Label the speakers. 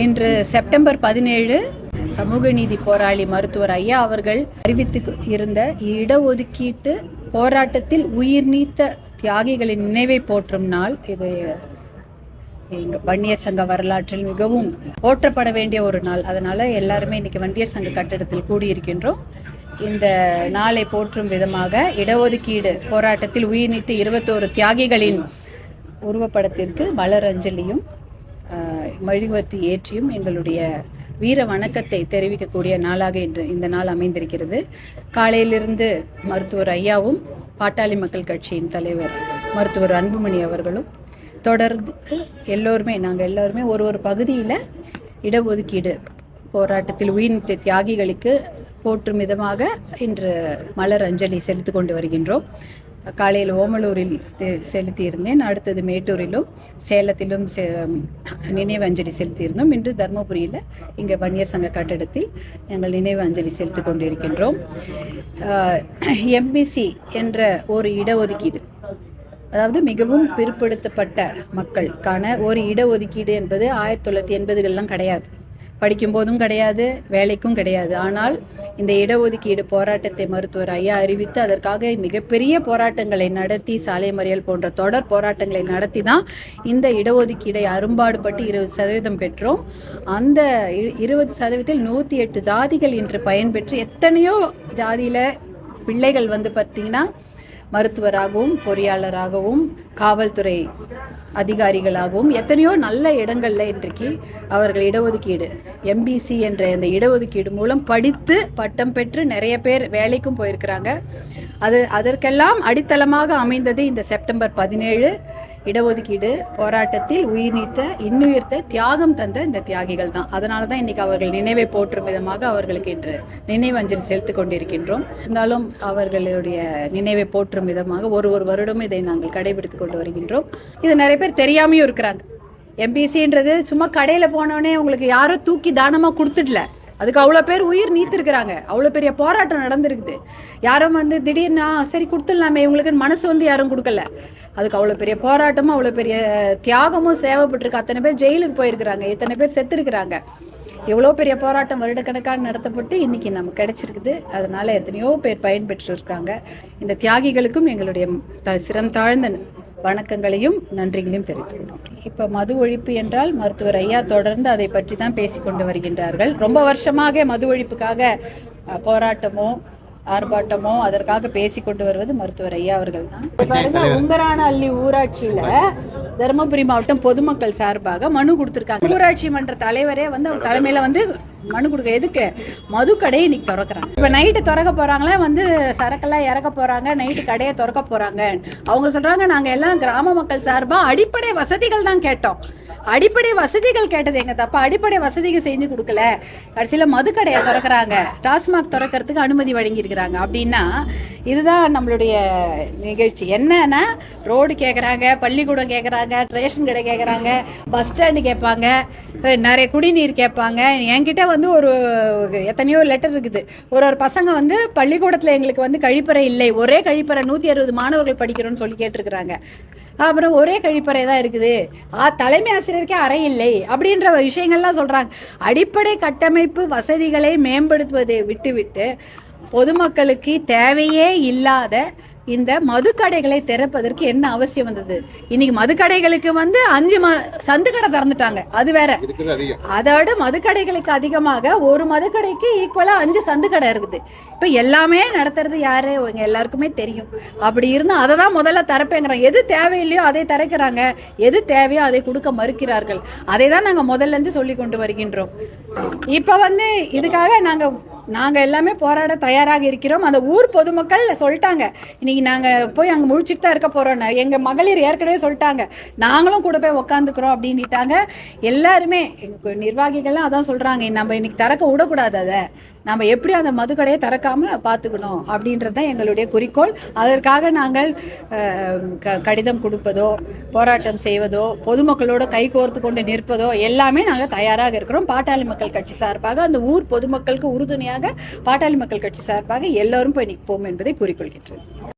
Speaker 1: இன்று செப்டம்பர் 17 சமூக நீதி போராளி மருத்துவர் ஐயா அவர்கள் அறிவித்து இருந்த இடஒதுக்கீட்டு போராட்டத்தில் உயிர் நீத்த தியாகிகளின் நினைவை போற்றும் நாள். இது எங்க வன்னியர் சங்க வரலாற்றில் மிகவும் போற்றப்பட வேண்டிய ஒரு நாள். அதனால எல்லாருமே இன்னைக்கு வன்னியர் சங்க கட்டடத்தில் கூடியிருக்கின்றோம். இந்த நாளை போற்றும் விதமாக இடஒதுக்கீடு போராட்டத்தில் உயிர் நீத்த 21 தியாகிகளின் உருவப்படத்திற்கு மலர் அஞ்சலியும் மெழுகுவர்த்தி ஏற்றியும் எங்களுடைய வீர வணக்கத்தை தெரிவிக்கக்கூடிய நாளாக இன்று இந்த நாள் அமைந்திருக்கிறது. காலையிலிருந்து மருத்துவர் ஐயாவும் பாட்டாளி மக்கள் கட்சியின் தலைவர் மருத்துவர் அன்புமணி அவர்களும் தொடர்ந்து நாங்கள் எல்லோருமே ஒரு பகுதியில் இடஒதுக்கீடு போராட்டத்தில் உயிர்நீத்த தியாகிகளுக்கு போற்றும் விதமாக இன்று மலர் அஞ்சலி செலுத்தி கொண்டு வருகின்றோம். காலையில் ஓமலூரில் செலுத்தியிருந்தேன், அடுத்தது மேட்டூரிலும் சேலத்திலும் நினைவு அஞ்சலி செலுத்தியிருந்தோம். இன்று தர்மபுரியில் இங்கே வன்னியர் சங்க கட்டடத்தில் எங்கள் நினைவு அஞ்சலி செலுத்தி கொண்டிருக்கின்றோம். எம்பிசி என்ற ஒரு இடஒதுக்கீடு, அதாவது மிகவும் பிற்படுத்தப்பட்ட மக்களுக்கான ஒரு இடஒதுக்கீடு என்பது 1980கள்லாம் கிடையாது, படிக்கும் போதும் கிடையாது, வேலைக்கும் கிடையாது. ஆனால் இந்த இடஒதுக்கீடு போராட்டத்தை மருத்துவர் ஐயா அறிவித்து அதற்காக மிகப்பெரிய போராட்டங்களை நடத்தி, சாலை மறியல் போன்ற தொடர் போராட்டங்களை நடத்தி தான் இந்த இடஒதுக்கீடை அரும்பாடுபட்டு 20% பெற்றோம். அந்த 20%ல் 108 ஜாதிகள் இன்று பயன்பெற்று, எத்தனையோ ஜாதியில பிள்ளைகள் பார்த்தீங்கன்னா மருத்துவராகவும் பொறியாளராகவும் காவல்துறை அதிகாரிகளாகவும் எத்தனையோ நல்ல இடங்கள்ல இன்றைக்கு அவர்கள் இடஒதுக்கீடு எம்பிசி என்ற இந்த இடஒதுக்கீடு மூலம் படித்து பட்டம் பெற்று நிறைய பேர் வேலைக்கும் போயிருக்கிறாங்க. அதற்கெல்லாம் அடித்தளமாக அமைந்தது இந்த செப்டம்பர் 17 இடஒதுக்கீடு போராட்டத்தில் இன்னுயிர்த்த தியாகம் தந்த இந்த தியாகிகள் தான். அதனால தான் இன்னைக்கு அவர்கள் நினைவை போற்றும் விதமாக அவர்களுக்கு இன்று நினைவு அஞ்சலி செலுத்திக் கொண்டிருக்கின்றோம். இருந்தாலும் அவர்களுடைய நினைவை போற்றும் விதமாக ஒரு வருடமும் இதை நாங்கள் கடைபிடித்துக் கொண்டு வருகின்றோம். இது நிறைய பேர் தெரியாமையும் இருக்கிறாங்க. எம்பிசின்றது சும்மா கடையில் போனோடனே உங்களுக்கு யாரும் தூக்கி தானமா கொடுத்துடல, அதுக்கு அவ்வளோ பேர் உயிர் நீத்திருக்கிறாங்க, அவ்வளோ பெரிய போராட்டம் நடந்திருக்குது. யாரும் திடீர்னு சரி கொடுத்துடலாமே இவங்களுக்கு மனசு யாரும் கொடுக்கல. அதுக்கு அவ்வளோ பெரிய போராட்டமும் அவ்வளோ பெரிய தியாகமும் சேவைப்பட்டிருக்கு. அத்தனை பேர் ஜெயிலுக்கு போயிருக்கிறாங்க, எத்தனை பேர் செத்துருக்கிறாங்க. எவ்வளோ பெரிய போராட்டம் வருடக்கணக்கான நடத்தப்பட்டு இன்னைக்கு நமக்கு கிடைச்சிருக்குது. அதனால எத்தனையோ பேர் பயன்பெற்று இருக்காங்க. இந்த தியாகிகளுக்கும் எங்களுடைய சிரம் தாழ்ந்த வணக்கங்களையும் நன்றிகளையும் தெரிவித்துக் கொள்கிறோம். இப்போ மது ஒழிப்பு என்றால் மருத்துவர் ஐயா தொடர்ந்து அதை பற்றி தான் பேசிக்கொண்டு வருகின்றார்கள். ரொம்ப வருஷமாக மது ஒழிப்புக்காக போராட்டமோ ஆர்ப்பாட்டமோ அதற்காக பேசிக்கொண்டு வருவது மருத்துவர் ஐயா அவர்கள் தான். உங்கரான அள்ளி ஊராட்சியில தருமபுரி மாவட்டம் பொதுமக்கள் சார்பாக மனு கொடுத்திருக்காங்க. ஊராட்சி மன்ற தலைவரே அவர் தலைமையில மனு கொடுக்க, எதுக்கு மது கடையை இன்னைக்கு திறக்கிறாங்க. இப்ப நைட்டு திறக்க போறாங்களா, சரக்கெல்லாம் இறக்க போறாங்க, நைட்டு கடையை திறக்க போறாங்க. அவங்க சொல்றாங்க நாங்க எல்லாம் கிராம மக்கள் சார்பா அடிப்படை வசதிகள் தான் கேட்டோம். அடிப்படை வசதிகள் கேட்டது எங்க தப்பா, அடிப்படை வசதிகள் செஞ்சு கொடுக்கல. கடைசியில மது கடையை திறக்கிறாங்க, டாஸ்மாக் திறக்கிறதுக்கு அனுமதி வழங்கி இருக்கிறாங்க. அப்படின்னா இதுதான் நம்மளுடைய நிகழ்ச்சி. என்னன்னா ரோடு கேட்கறாங்க, பள்ளிக்கூடம் கேட்கறாங்க, ரேஷன் கடை கேட்கறாங்க, பஸ் ஸ்டாண்டு கேட்பாங்க, நிறைய குடிநீர் கேட்பாங்க. என்கிட்ட ஒரு எத்தனையோ லெட்டர் இருக்குது. ஒரு பசங்க பள்ளிக்கூடத்துல எங்களுக்கு கழிப்பறை இல்லை, ஒரே கழிப்பறை 160 மாணவர்கள் படிக்கிறோம்னு சொல்லி கேட்டிருக்கிறாங்க. அப்புறம் ஒரே கழிப்பறை தான் இருக்குது, தலைமை ஆசிரியருக்கே அறை இல்லை அப்படின்ற விஷயங்கள்லாம் சொல்றாங்க. அடிப்படை கட்டமைப்பு வசதிகளை மேம்படுத்துவதை விட்டுவிட்டு பொதுமக்களுக்கு தேவையே இல்லாத இந்த மதுக்கடைகளை திறப்பதற்கு என்ன அவசியம் வந்தது? இன்னைக்கு மதுக்கடைகளுக்கு 5 சந்துக்கடை திறந்துட்டாங்க, அது வேற. அதோட மதுக்கடைகளுக்கு அதிகமாக ஒரு மதுக்கடைக்கு ஈக்குவலா 5 சந்துக்கடை இருக்குது. இப்ப எல்லாமே நடத்துறது யாரு? எல்லாருக்குமே தெரியும். அப்படி இருந்தா அதை தான் முதல்ல திறப்பேங்கிறாங்க. எது தேவையில்லையோ அதை திறக்கிறாங்க, எது தேவையோ அதை கொடுக்க மறுக்கிறார்கள். அதை தான் நாங்க முதல்ல இருந்து சொல்லி கொண்டு வருகின்றோம். இப்ப இதுக்காக நாங்க எல்லாமே போராட தயாராக இருக்கிறோம். அந்த ஊர் பொதுமக்கள் சொல்லிட்டாங்க, இன்னைக்கு நாங்க போய் அங்க முழிச்சுட்டு தான் இருக்க போறோம். எங்க மகளிர் ஏற்கனவே சொல்லிட்டாங்க, நாங்களும் கூட போய் உக்காந்துக்கிறோம் அப்படின்ட்டாங்க. எல்லாருமே நிர்வாகிகள்லாம் அதான் சொல்றாங்க, நம்ம இன்னைக்கு திறக்க விடக்கூடாது, அதை நம்ம எப்படி அந்த மதுக்கடையை திறக்காம பாத்துக்கணும் அப்படின்றதுதான் எங்களுடைய குறிக்கோள். அதற்காக நாங்கள் கடிதம் கொடுப்பதோ, போராட்டம் செய்வதோ, பொதுமக்களோட கை கோர்த்து கொண்டு நிற்பதோ எல்லாமே நாங்கள் தயாராக இருக்கிறோம். பாட்டாளி மக்கள் கட்சி சார்பாக அந்த ஊர் பொதுமக்களுக்கு உறுதுணையாக பாட்டாளி மக்கள் கட்சி சார்பாக எல்லோரும் போய் நிற்போம் என்பதை கூறிக்கொள்கின்றேன்.